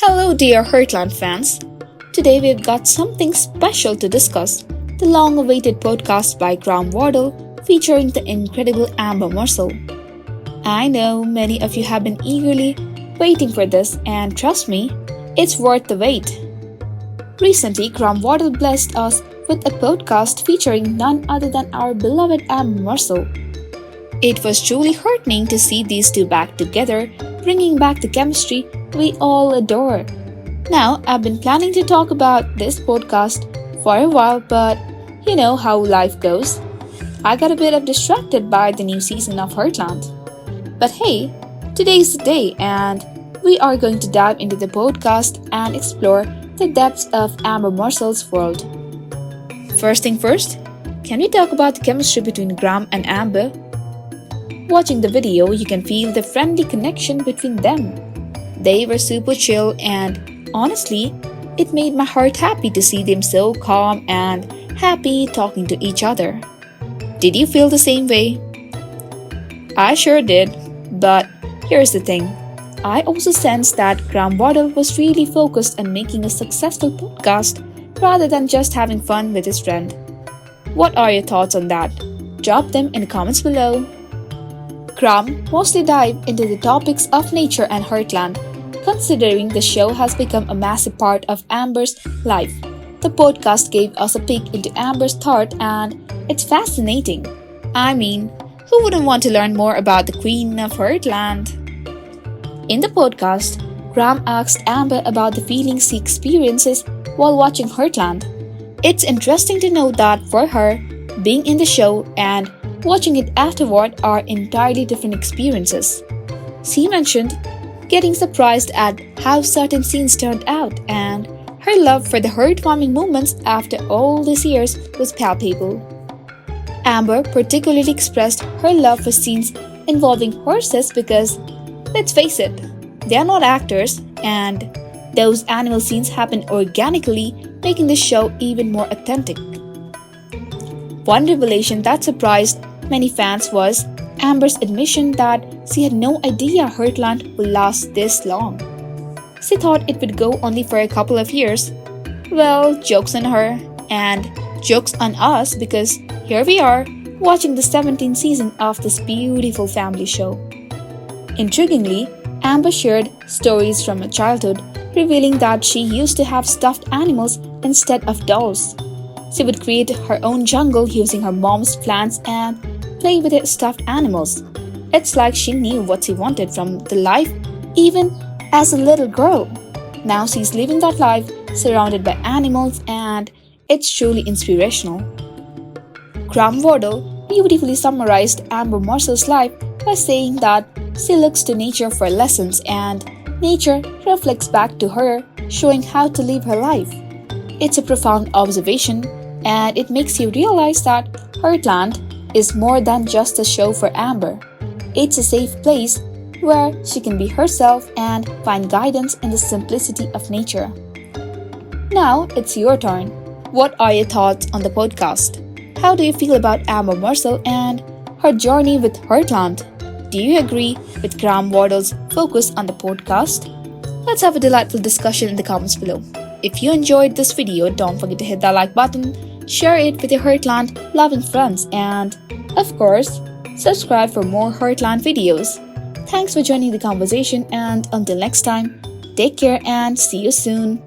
Hello, dear Heartland fans. Today we've got something special to discuss, the long-awaited podcast by Graham Wardle featuring the incredible Amber Morsel. I know many of you have been eagerly waiting for this, and trust me, it's worth the wait. Recently, Graham Wardle blessed us with a podcast featuring none other than our beloved Amber Morsel. It was truly heartening to see these two back together, bringing back the chemistry we all adore. Now, I've been planning to talk about this podcast for a while, but you know how life goes. I got a bit distracted by the new season of Heartland. But hey, today's the day, and we are going to dive into the podcast and explore the depths of Amber Morsel's world. First thing first, can we talk about the chemistry between Graham and Amber? Watching the video, you can feel the friendly connection between them. They were super chill, and honestly, it made my heart happy to see them so calm and happy talking to each other. Did you feel the same way? I sure did, but here's the thing. I also sensed that Graham Wardle was really focused on making a successful podcast rather than just having fun with his friend. What are your thoughts on that? Drop them in the comments below. Graham mostly dived into the topics of nature and Heartland, considering the show has become a massive part of Amber's life. The podcast gave us a peek into Amber's thought, and it's fascinating. I mean, who wouldn't want to learn more about the Queen of Heartland? In the podcast, Graham asked Amber about the feelings she experiences while watching Heartland. It's interesting to note that for her, being in the show and watching it afterward are entirely different experiences. She mentioned getting surprised at how certain scenes turned out, and her love for the heartwarming moments after all these years was palpable. Amber particularly expressed her love for scenes involving horses because, let's face it, they are not actors, and those animal scenes happen organically, making the show even more authentic. One revelation that surprised many fans was Amber's admission that she had no idea Heartland would last this long. She thought it would go only for a couple of years. Well, joke's on her, and joke's on us because here we are, watching the 17th season of this beautiful family show. Intriguingly, Amber shared stories from her childhood, revealing that she used to have stuffed animals instead of dolls. She would create her own jungle using her mom's plants and play with her stuffed animals. It's like she knew what she wanted from the life even as a little girl. Now she's living that life surrounded by animals, and it's truly inspirational. Graham Wardle beautifully summarized Amber Morsel's life by saying that she looks to nature for lessons and nature reflects back to her, showing how to live her life. It's a profound observation, and it makes you realize that Heartland is more than just a show for Amber. It's a safe place where she can be herself and find guidance in the simplicity of nature. Now it's your turn. What are your thoughts on the podcast? How do you feel about Amber Morsel and her journey with Heartland? Do you agree with Graham Wardle's focus on the podcast? Let's have a delightful discussion in the comments below. If you enjoyed this video, don't forget to hit that like button, share it with your Heartland loving friends, and, of course, subscribe for more Heartland videos. Thanks for joining the conversation, and until next time, take care and see you soon.